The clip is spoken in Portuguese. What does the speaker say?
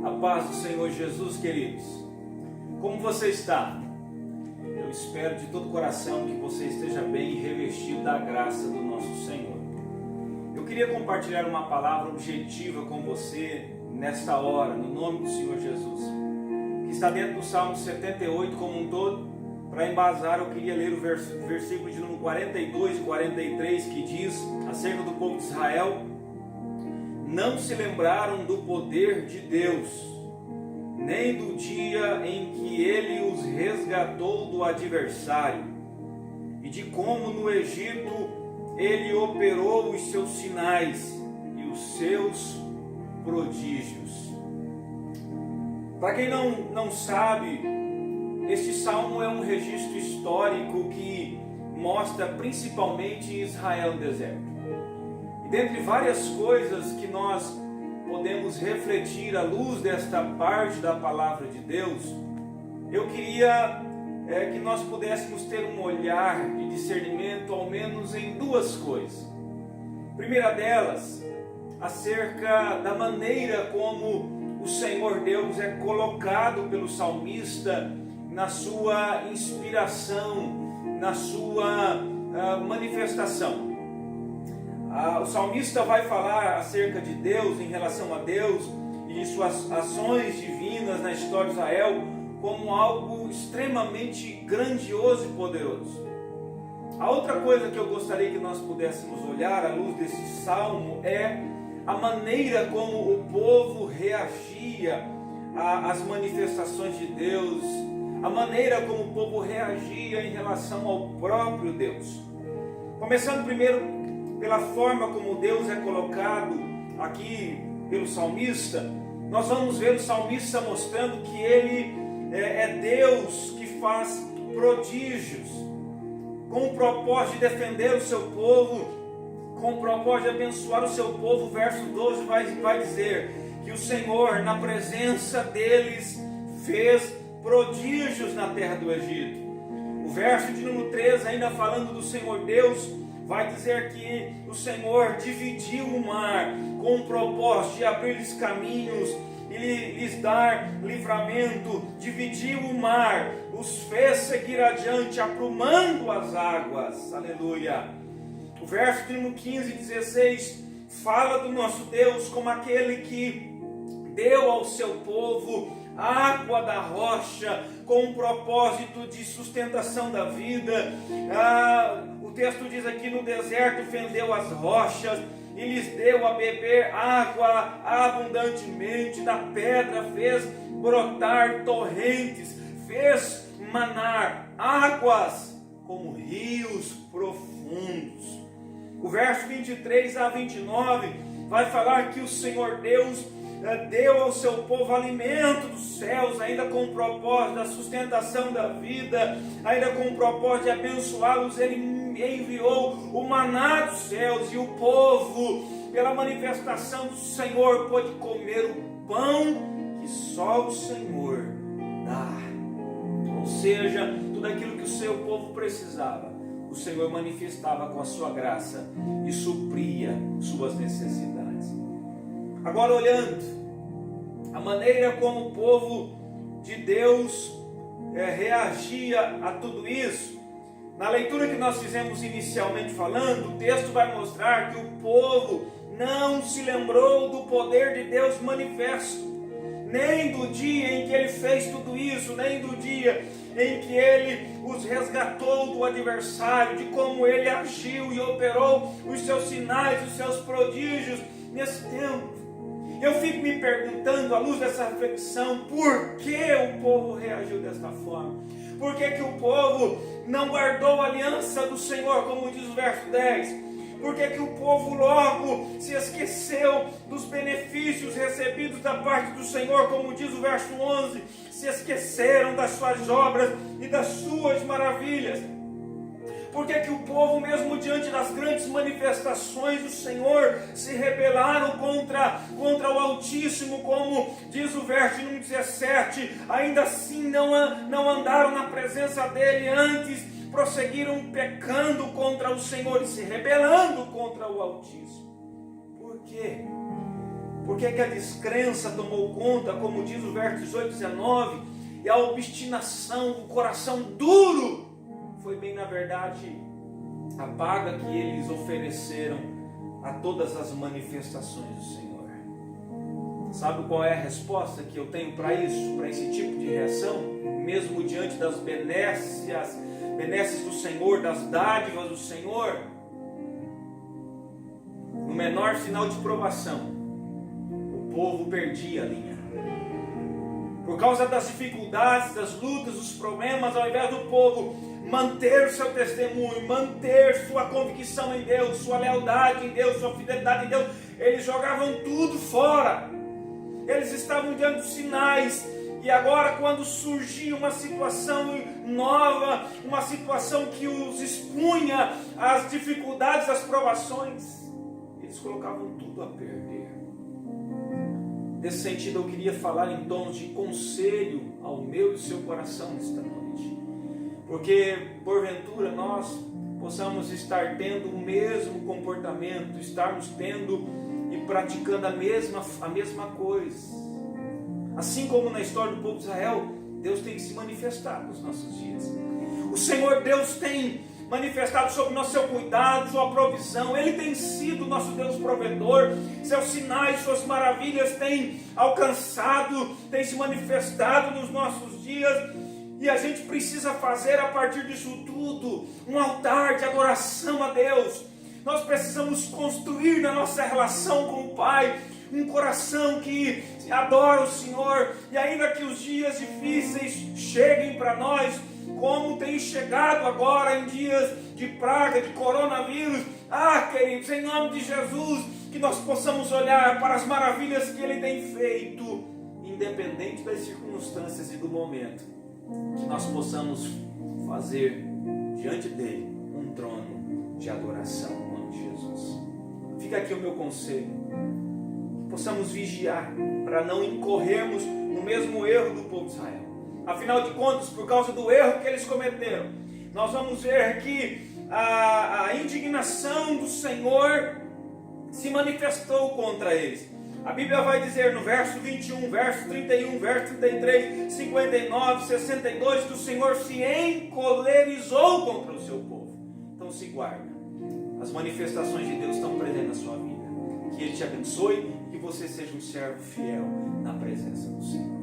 A paz do Senhor Jesus, queridos. Como você está? Eu espero de todo o coração que você esteja bem e revestido da graça do nosso Senhor. Eu queria compartilhar uma palavra objetiva com você nesta hora, no nome do Senhor Jesus, que está dentro do Salmo 78 como um todo. Para embasar, eu queria ler o versículo de número 42 e 43, que diz acerca do povo de Israel: não se lembraram do poder de Deus, nem do dia em que Ele os resgatou do adversário, e de como no Egito Ele operou os seus sinais e os seus prodígios. Para quem não sabe, este salmo é um registro histórico que mostra principalmente Israel no deserto. E dentre várias coisas que nós podemos refletir à luz desta parte da palavra de Deus, eu queria que nós pudéssemos ter um olhar de discernimento ao menos em duas coisas. A primeira delas, acerca da maneira como o Senhor Deus é colocado pelo salmista na sua inspiração, na sua manifestação. O salmista vai falar acerca de Deus, em relação a Deus e de suas ações divinas na história de Israel como algo extremamente grandioso e poderoso. A outra coisa que eu gostaria que nós pudéssemos olhar à luz desse salmo é a maneira como o povo reagia às manifestações de Deus, a maneira como o povo reagia em relação ao próprio Deus. Começando primeiro pela forma como Deus é colocado aqui pelo salmista, nós vamos ver o salmista mostrando que Ele é Deus que faz prodígios, com o propósito de defender o seu povo, com o propósito de abençoar o seu povo. O verso 12 vai dizer que o Senhor, na presença deles, fez prodígios na terra do Egito. O verso de número 13, ainda falando do Senhor Deus, vai dizer que o Senhor dividiu o mar com o propósito de abrir-lhes caminhos e lhes dar livramento. Dividiu o mar, os fez seguir adiante, aprumando as águas. Aleluia. O verso de número 15 e 16 fala do nosso Deus como aquele que deu ao seu povo água da rocha, com um propósito de sustentação da vida. O texto diz aqui: no deserto fendeu as rochas e lhes deu a beber água abundantemente, da pedra fez brotar torrentes, fez manar águas como rios profundos. O verso 23 a 29 vai falar que o Senhor Deus deu ao seu povo alimento dos céus, ainda com o propósito da sustentação da vida, ainda com o propósito de abençoá-los. Ele enviou o maná dos céus, e o povo, pela manifestação do Senhor, pôde comer o pão que só o Senhor dá. Ou seja, tudo aquilo que o seu povo precisava, o Senhor manifestava com a sua graça e supria suas necessidades. Agora, olhando a maneira como o povo de Deus reagia a tudo isso, na leitura que nós fizemos inicialmente falando, o texto vai mostrar que o povo não se lembrou do poder de Deus manifesto, nem do dia em que Ele fez tudo isso, nem do dia em que Ele os resgatou do adversário, de como Ele agiu e operou os seus sinais, os seus prodígios nesse tempo. Eu fico me perguntando, à luz dessa reflexão, por que o povo reagiu desta forma? Por que o povo não guardou a aliança do Senhor, como diz o verso 10? Por que o povo logo se esqueceu dos benefícios recebidos da parte do Senhor, como diz o verso 11? Se esqueceram das suas obras e das suas maravilhas. Por que o povo, mesmo diante das grandes manifestações do Senhor, se rebelaram contra o Altíssimo, como diz o verso número 17? Ainda assim não andaram na presença dEle, antes prosseguiram pecando contra o Senhor e se rebelando contra o Altíssimo. Por quê? Por que a descrença tomou conta, como diz o verso 18 e 19, e a obstinação, o coração duro, foi bem na verdade a paga que eles ofereceram a todas as manifestações do Senhor. Sabe qual é a resposta que eu tenho para isso, para esse tipo de reação? Mesmo diante das benesses do Senhor, das dádivas do Senhor, no menor sinal de provação, o povo perdia a linha. Por causa das dificuldades, das lutas, dos problemas, ao invés do povo manter o seu testemunho, manter sua convicção em Deus, sua lealdade em Deus, sua fidelidade em Deus, eles jogavam tudo fora. Eles estavam diante dos sinais, e agora quando surgia uma situação nova, uma situação que os expunha às dificuldades, às provações, eles colocavam tudo a perder. Nesse sentido eu queria falar em tons de conselho ao meu e seu coração nesta noite, porque porventura nós possamos estar tendo o mesmo comportamento, estarmos tendo e praticando a mesma coisa. Assim como na história do povo de Israel, Deus tem se manifestado nos nossos dias. O Senhor Deus tem manifestado sobre nós seu cuidado, sua provisão. Ele tem sido nosso Deus provedor. Seus sinais, suas maravilhas têm alcançado, têm se manifestado nos nossos dias. E a gente precisa fazer a partir disso tudo um altar de adoração a Deus. Nós precisamos construir na nossa relação com o Pai um coração que adora o Senhor, e ainda que os dias difíceis cheguem para nós, como tem chegado agora em dias de praga, de coronavírus, queridos, em nome de Jesus, que nós possamos olhar para as maravilhas que Ele tem feito, independente das circunstâncias e do momento, que nós possamos fazer diante dEle um trono de adoração no nome de Jesus. Fica aqui o meu conselho, possamos vigiar para não incorrermos no mesmo erro do povo de Israel. Afinal de contas, por causa do erro que eles cometeram, nós vamos ver que a indignação do Senhor se manifestou contra eles. A Bíblia vai dizer no verso 21, verso 31, verso 33, 59, 62, que o Senhor se encolerizou contra o seu povo. Então se guarda. As manifestações de Deus estão presentes na sua vida. Que Ele te abençoe, que você seja um servo fiel na presença do Senhor.